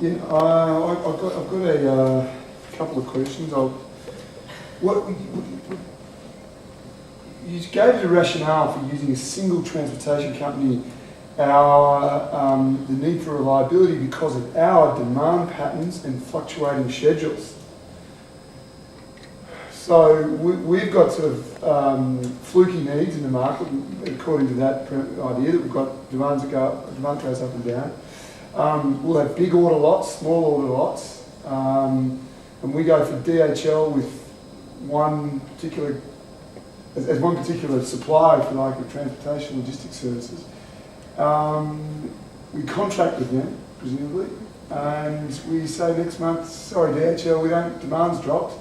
Yeah, I've got a couple of questions. You gave the rationale for using a single transportation company, the need for reliability because of our demand patterns and fluctuating schedules. So we've got sort of fluky needs in the market, according to that idea that we've got demand goes up and down. We'll have big order lots, small order lots, and we go for DHL with one particular supplier, if you like, of transportation logistics services. We contract with them, presumably, and we say next month, sorry DHL, demand's dropped.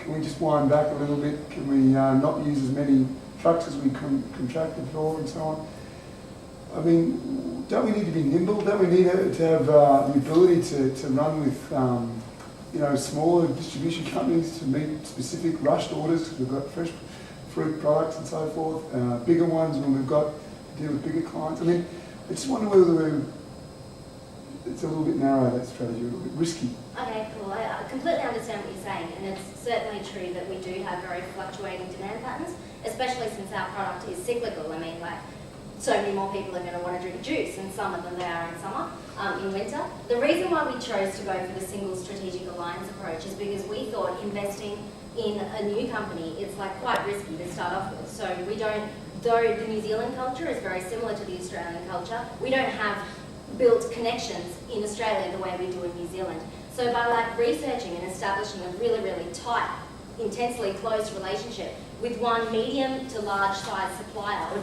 Can we just wind back a little bit? Can we not use as many trucks as we contracted for, and so on? I mean, don't we need to be nimble? Don't we need to have the ability to run with smaller distribution companies to meet specific rushed orders because we've got fresh fruit products and so forth, bigger ones when we've got to deal with bigger clients? I mean, I just wonder whether it's a little bit narrow, that strategy, a little bit risky. Okay, cool. I completely understand what you're saying, and it's certainly true that we do have very fluctuating demand patterns, especially since our product is cyclical. I mean, like, so many more people are going to want to drink juice in summer than they are in summer, in winter. The reason why we chose to go for the single strategic alliance approach is because we thought investing in a new company, it's like quite risky to start off with. So we don't, though the New Zealand culture is very similar to the Australian culture, we don't have built connections in Australia the way we do in New Zealand. So by researching and establishing a really, really tight, intensely close relationship with one medium to large size supplier or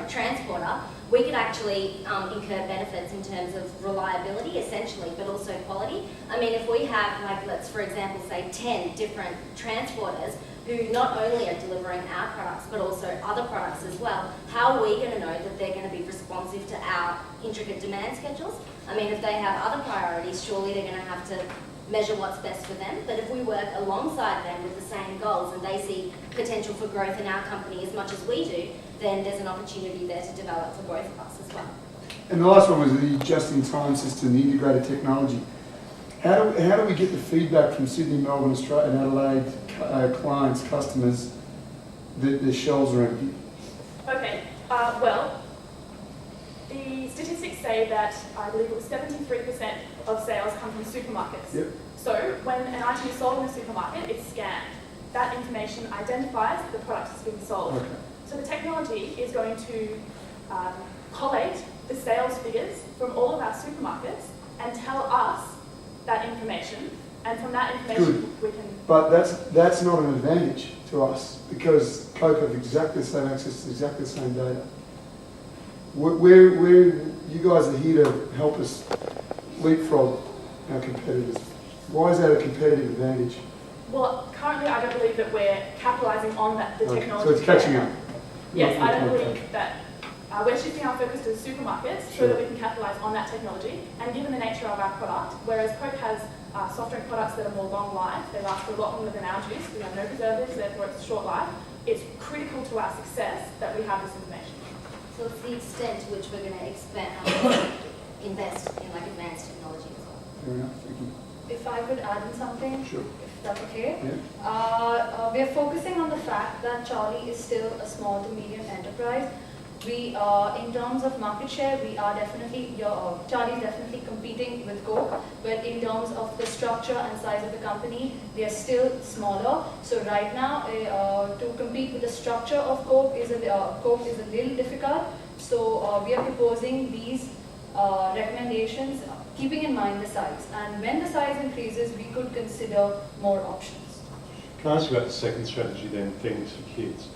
transporter, we could actually incur benefits in terms of reliability, essentially, but also quality. I mean, if we have, let's for example say 10 different transporters who not only are delivering our products but also other products as well, how are we going to know that they're going to be responsive to our intricate demand schedules? I mean, if they have other priorities, surely they're going to have to measure what's best for them. But if we work alongside them with the same goals and they see potential for growth in our company as much as we do, then there's an opportunity there to develop for both of us as well. And the last one was the just-in-time system, the integrated technology. How do we get the feedback from Sydney, Melbourne, Australia, and Adelaide clients, customers, that the shelves are empty? Okay, well, the statistics say that I believe it was 73% of sales come from supermarkets. Yep. So when an item is sold in a supermarket, it's scanned. That information identifies that the product is being sold. Okay. So the technology is going to collate the sales figures from all of our supermarkets and tell us that information, and from that information we can... But that's not an advantage to us because Coke have exactly the same access to exactly the same data. You guys are here to help us leapfrog our competitors. Why is that a competitive advantage? Well, currently I don't believe that we're capitalising on the technology. So it's catching up. Yes, I don't believe that we're shifting our focus to the supermarkets so that we can capitalise on that technology. And given the nature of our product, whereas Coke has soft drink products that are more long life, they last for a lot longer than our juice, we have no preservatives, therefore it's a short life, it's critical to our success that we have this information. So it's the extent to which we're going to invest in advanced technology as well. Fair enough, thank you. If I could add in something, sure. If that's okay. Yeah. We are focusing on the fact that Charlie is still a small to medium enterprise. We, in terms of market share, we are definitely, Charlie is definitely competing with Coke, but in terms of the structure and size of the company, they are still smaller. So right now, to compete with the structure of Coke is a little difficult. So we are proposing these recommendations, keeping in mind the size. And when the size increases, we could consider more options. Can I ask you about the second strategy then, Phoenix for Kids?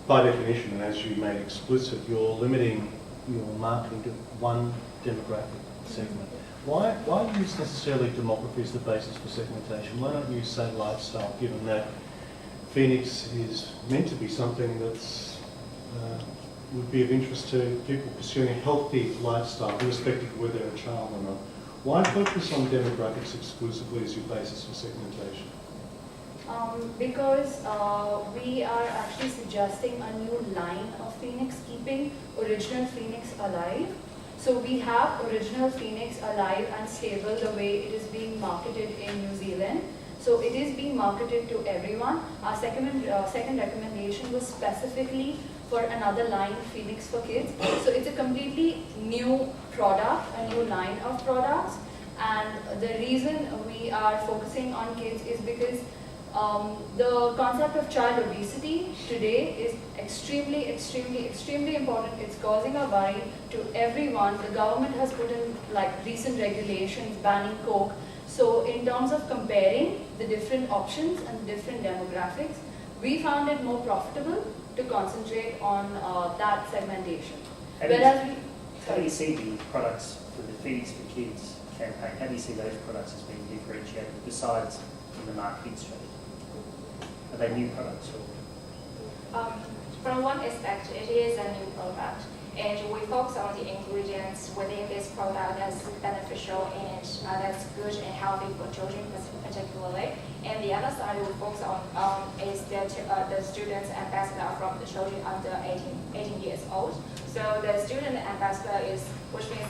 By definition, and as you made explicit, you're limiting your marketing to one demographic segment. Why use necessarily demography as the basis for segmentation? Why don't you say lifestyle, given that Phoenix is meant to be something that's would be of interest to people pursuing a healthy lifestyle, irrespective of whether they're a child or not? Why focus on demographics exclusively as your basis for segmentation? Because we are actually suggesting a new line of Phoenix, keeping original Phoenix alive. So we have original Phoenix alive and stable the way it is being marketed in New Zealand. So it is being marketed to everyone. Our second recommendation was specifically for another line, Phoenix for Kids. So it's a completely new product, a new line of products. And the reason we are focusing on kids is because the concept of child obesity today is extremely important. It's causing a worry to everyone. The government has put in like recent regulations banning Coke. So in terms of comparing the different options and the different demographics, we found it more profitable to concentrate on that segmentation. How do you see the products for the Phoenix for Kids campaign? How do you see those products as being differentiated besides in the marketing strategy? Are they new products or? From one aspect, it is a new product, and we focus on the ingredients within this product that's beneficial and that's good and healthy for children particularly. And the other side we focus on is the student ambassador from the children under 18 years old. So the student ambassador is, which means,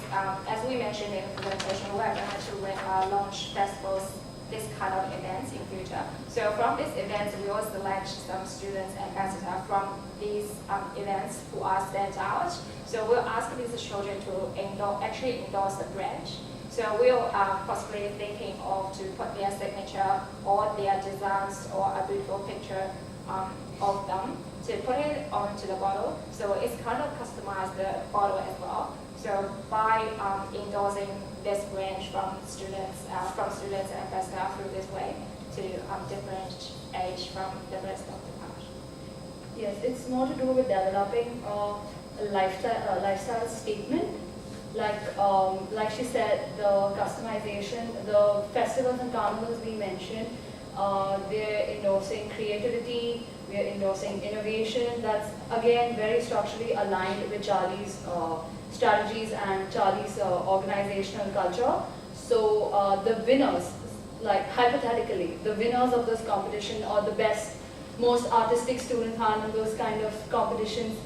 as we mentioned in the presentation, we are going to launch festivals, this kind of events in future. So from these events, we will select some students ambassador from these events who are sent out. So we'll ask these children to endorse the brand. So we'll possibly thinking of to put their signature or their designs or a beautiful picture of them to put it onto the bottle. So it's kind of customized the bottle as well. So by endorsing this brand from students and ambassador through this way to different age from the rest of the country. Yes, it's more to do with developing a lifestyle statement. Like she said, the customization, the festivals and carnivals we mentioned, they're endorsing creativity, we're endorsing innovation. That's again very structurally aligned with Charlie's strategies and Charlie's organizational culture. So the winners, like hypothetically, the winners of this competition or the best, most artistic student found in those kind of competitions,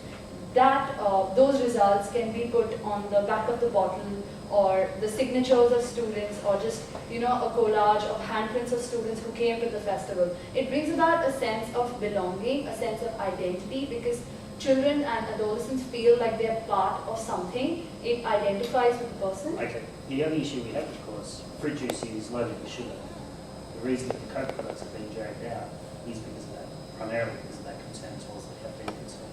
that those results can be put on the back of the bottle, or the signatures of students, or just a collage of handprints of students who came to the festival. It brings about a sense of belonging, a sense of identity, because children and adolescents feel like they're part of something. It identifies with the person. Okay. The other issue we have, of course, fruit juice is loaded with sugar. The reason that the Coke products have been dragged out is because of that, primarily because of that concern as well as the caffeine concern.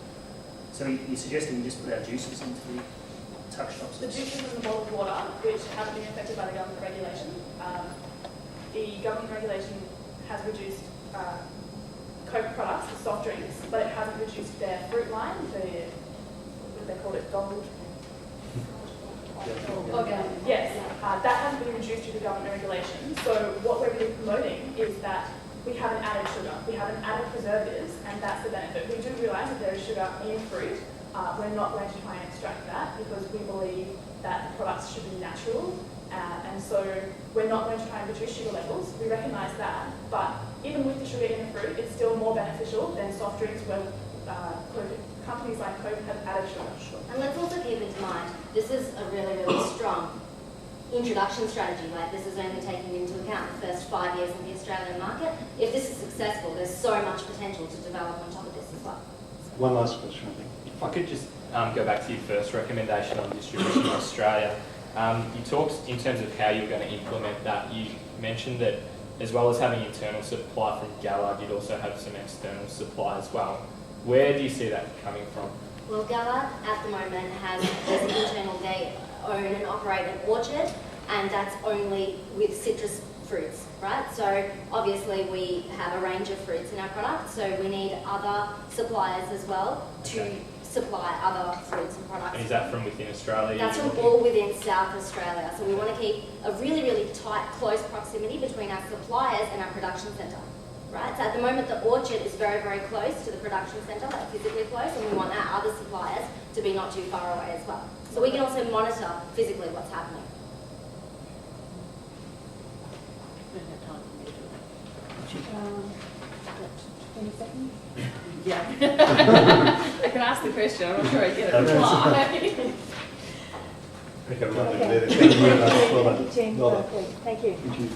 So you're suggesting we just put our juices into the tuck shops? The juices and the bottled water, which haven't been affected by the government regulation. The government regulation has reduced Coke products, the soft drinks, but it hasn't reduced their fruit line, they call it gold. Organic. Yes, that hasn't been reduced due to government regulation. So what we're really promoting is that we haven't added sugar, we haven't added preservatives, and that's the benefit. We do realise that there is sugar in fruit. We're not going to try and extract that because we believe that the products should be natural, and so we're not going to try and reduce sugar levels. We recognise that, but even with the sugar in the fruit, it's still more beneficial than soft drinks where companies like Coke have added sugar. And let's also keep in mind, this is a really, really strong introduction strategy. Like, this is only taking into account the first 5 years in the Australian market. If this is successful, there's so much potential to develop on top of this as well. One last question, I think. If I could just go back to your first recommendation on distribution in Australia. You talked in terms of how you were going to implement that. You mentioned that as well as having internal supply from Gallard, you'd also have some external supply as well. Where do you see that coming from? Well, Gallard at the moment has an internal, they own and operate an orchard, and that's only with citrus fruits, right? So obviously we have a range of fruits in our product, so we need other suppliers as well to supply other fruits and products. And is that from within Australia? That's from all within South Australia. So we want to keep a really, really tight, close proximity between our suppliers and our production centre, right? So at the moment the orchard is very, very close to the production centre, like physically close, and we want our other suppliers to be not too far away as well. So we can also monitor physically what's happening. We don't have time for me to 20 seconds? Yeah. I can ask the question, I'm not sure I get it reply. Okay, we're not Okay. there. Thank you very much. Well Thank done. you, team Well done. Berkeley. Thank you. Thank you.